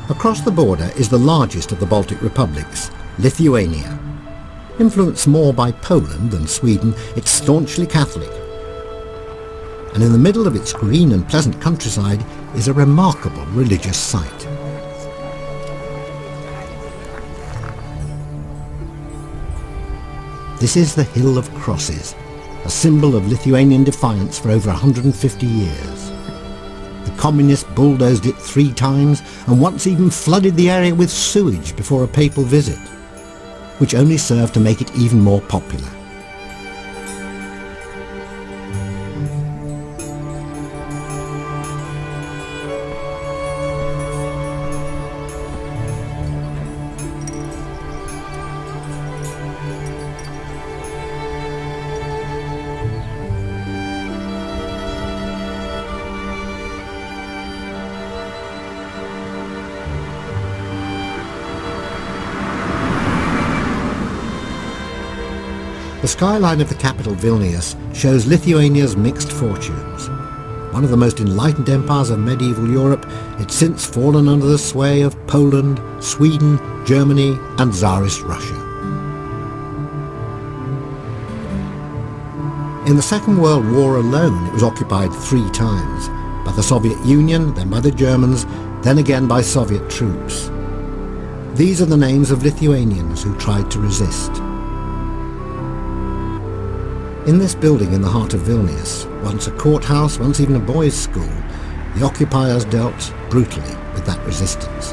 Across the border is the largest of the Baltic republics, Lithuania. Influenced more by Poland than Sweden, it's staunchly Catholic. And in the middle of its green and pleasant countryside is a remarkable religious site. This is the Hill of Crosses, a symbol of Lithuanian defiance for over 150 years. The communists bulldozed it 3 times and once even flooded the area with sewage before a papal visit, which only served to make it even more popular. The skyline of the capital Vilnius shows Lithuania's mixed fortunes. One of the most enlightened empires of medieval Europe, it's since fallen under the sway of Poland, Sweden, Germany and Tsarist Russia. In the Second World War alone it was occupied 3 times, by the Soviet Union, then by the Germans, then again by Soviet troops. These are the names of Lithuanians who tried to resist. In this building in the heart of Vilnius, once a courthouse, once even a boys' school, the occupiers dealt brutally with that resistance.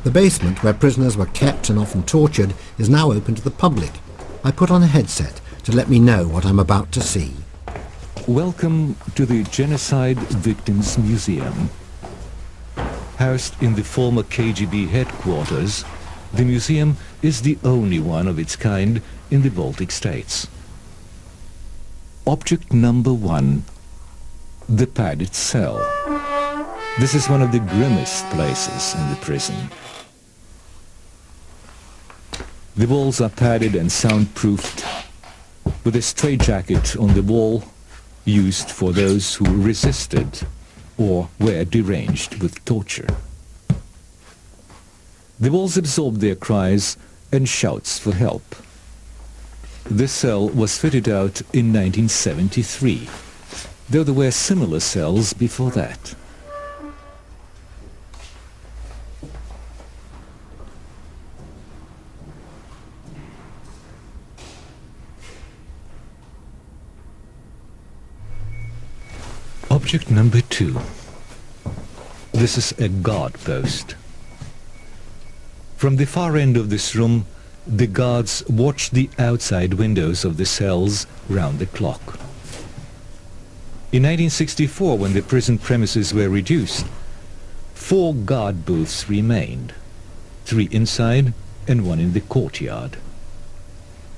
The basement, where prisoners were kept and often tortured, is now open to the public. I put on a headset to let me know what I'm about to see. Welcome to the Genocide Victims Museum. Housed in the former KGB headquarters, the museum is the only one of its kind in the Baltic states. Object number 1, the padded cell. This is one of the grimmest places in the prison. The walls are padded and soundproofed, with a straitjacket on the wall used for those who resisted or were deranged with torture. The walls absorbed their cries and shouts for help. This cell was fitted out in 1973, though there were similar cells before that. Object number 2. This is a guard post. From the far end of this room, the guards watch the outside windows of the cells round the clock. In 1964, when the prison premises were reduced, 4 guard booths remained, 3 inside and 1 in the courtyard.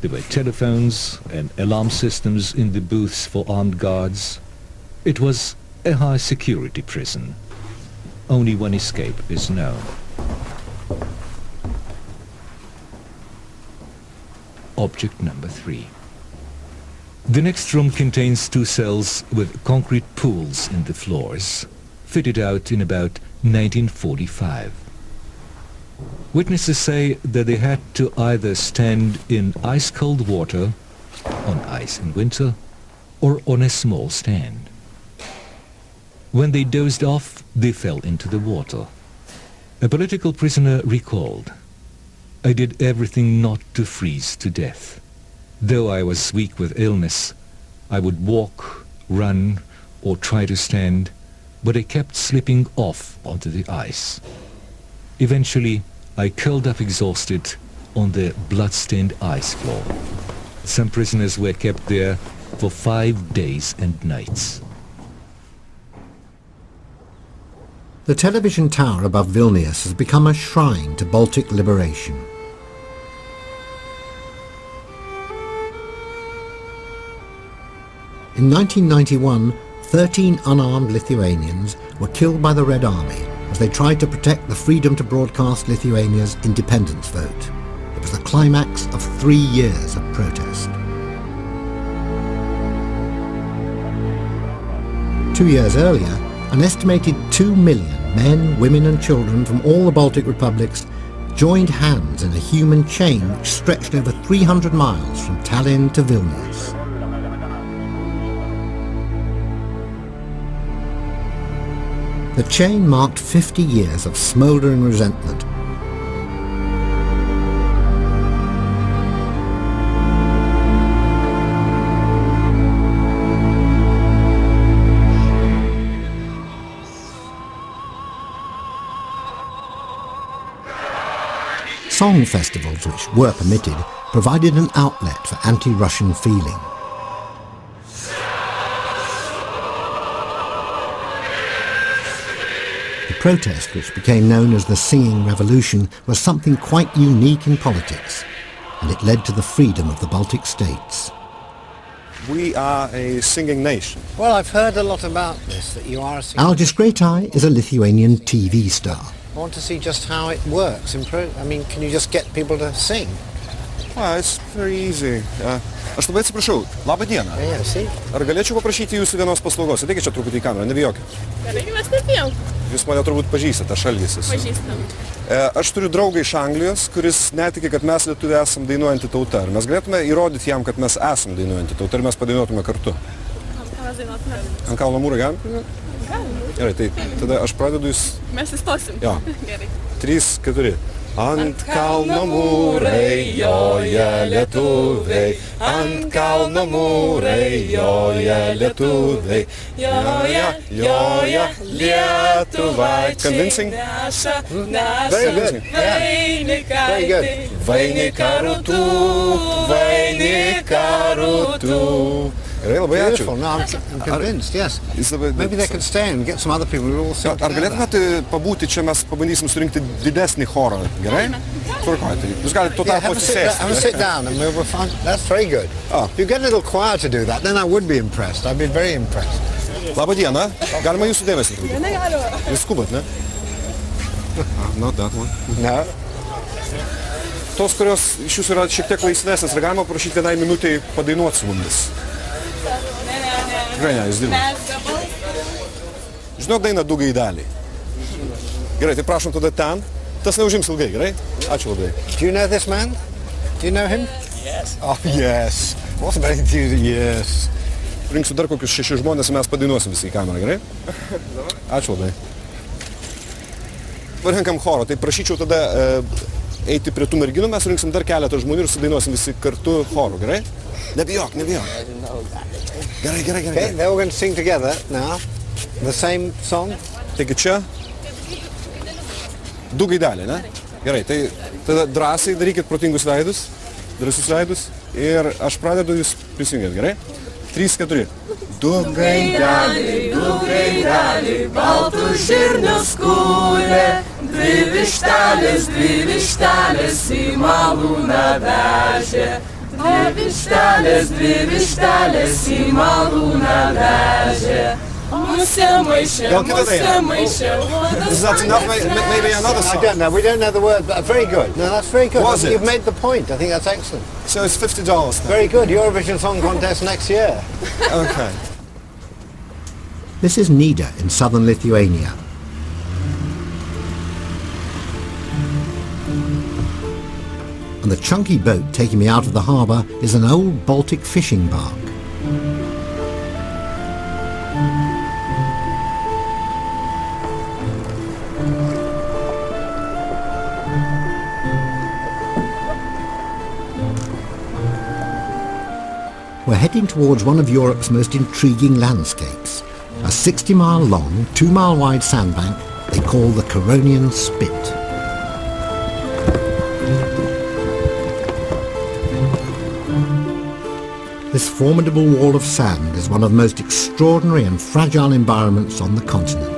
There were telephones and alarm systems in the booths for armed guards. It was a high-security prison. Only one escape is known. Object number 3. The next room contains 2 cells with concrete pools in the floors, fitted out in about 1945. Witnesses say that they had to either stand in ice-cold water, on ice in winter, or on a small stand. When they dozed off, they fell into the water. A political prisoner recalled, "I did everything not to freeze to death. Though I was weak with illness, I would walk, run, or try to stand, but I kept slipping off onto the ice. Eventually, I curled up exhausted on the blood-stained ice floor. Some prisoners were kept there for 5 days and nights." The television tower above Vilnius has become a shrine to Baltic liberation. In 1991, 13 unarmed Lithuanians were killed by the Red Army as they tried to protect the freedom to broadcast Lithuania's independence vote. It was the climax of 3 years of protest. 2 years earlier, an estimated 2 million men, women and children from all the Baltic republics joined hands in a human chain which stretched over 300 miles from Tallinn to Vilnius. The chain marked 50 years of smouldering resentment. Song festivals, which were permitted, provided an outlet for anti-Russian feeling. The protest, which became known as the Singing Revolution, was something quite unique in politics, and it led to the freedom of the Baltic states. We are a singing nation. Well, I've heard a lot about this, that you are a singer. Aldis Graitai is a Lithuanian TV star. I want to see just how it works. I mean, can you just get people to sing? Well, it's very easy. Aš labai atsiprašau. Labą dieną. Yeah, see? Ar galėčiau paprašyti jūsų vienos paslaugos? Ateikit čia truputį į kamerą, nebijokit. Gerai, mes nebijom. Jūs mane turbūt pažįstate, aš Algis esu. Pažįstam. Aš turiu draugą iš Anglijos, kuris netiki, kad mes lietuviai esam dainuojanti tauta. Ir mes galėtume įrodyti jam, kad mes esam dainuojanti tauta ir mes padainuotume kartu. Ką mes dainuotume? Ant kalno mūro galim? Galim. Gerai, tai tada aš pradedu jūs... Mes įstosim. Jo. Gerai. 3, 4. Ant kalno mūrai joja lietuviai, ant kalno mūrai joja lietuviai, joja, joja lietuvaičiai. Convincing? Very good. Vainiką. Very good. Vainiką rūtų, vainiką rūtų. Gerai, labai ačiū. Beautiful. No, I'm convinced, yes. Jis labai- Maybe they can stay and get some other people who will sing Ar together. galėtumėte pabūti čia, mes pabandysim surinkti didesnį chorą, gerai? Tvarkoj, tai jūs galite tuo Yeah, tarpu have a sit atsisėsti. down and we'll find... That's very good. Oh. If you get a little choir to do that, then I would be impressed. I'd be very impressed. Labą dieną, galima jūsų dėmesį truputį? Negalima. Jūs skubat, ne? Not that one. No? Tos, kurios iš jūsų yra šiek tiek laisvesnės, ar galima prašyti vienai minutei padainuoti su mumis? Tikrai ne, jūs dirbate. Mes dabar. Žinok dainą du gaideliai. Gerai, tai prašom tada ten. Tas neužims ilgai, gerai? Ačiū labai. Do you know this man? Do you know him? Yes. Oh, yes. What's about enthusiasm? Yes. Rinksiu dar kokius 6 žmonės ir mes padainuosim visi į kamerą, gerai? Ačiū labai. Dabar renkam choro, tai prašyčiau tada eiti prie tų merginų, mes rinksim dar keletą žmonių ir sudainuosim visi kartu choru, gerai? Nebijok, nebijok. Gerai, gerai, gerai. Okay, they're all going to sing together now. The same song. Taigi čia du gaideliai, ne? Gerai, tai tada drąsiai darykit protingus veidus, drąsius veidus ir aš pradedu jūs prisijungėt, gerai? 3, 4. Du gaideliai, baltų širnius kūrė, dvi vištelės į malūną vežė. Dvi vištelės į malūną vežė. Musemaišė. Is that enough? Maybe another I song. don't know. We don't know the word, but very good. No, that's very good. Was it? You've made the point. I think that's excellent. So it's $50 now. Very good. Eurovision Song Contest next year. Okay. This is Nida in southern Lithuania. And the chunky boat taking me out of the harbour is an old Baltic fishing bark. We're heading towards one of Europe's most intriguing landscapes, a 60-mile long, 2-mile wide sandbank they call the Curonian Spit. This formidable wall of sand is one of the most extraordinary and fragile environments on the continent.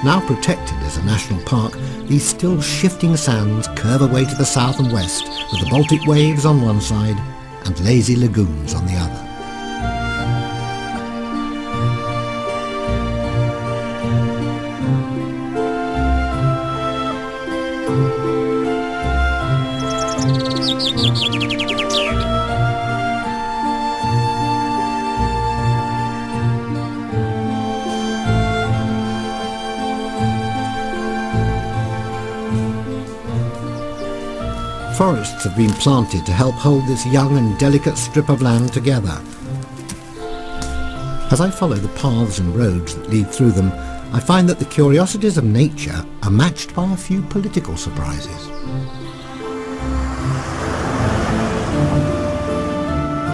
Now protected as a national park, these still shifting sands curve away to the south and west, with the Baltic waves on one side and lazy lagoons on the other. Forests have been planted to help hold this young and delicate strip of land together. As I follow the paths and roads that lead through them, I find that the curiosities of nature are matched by a few political surprises.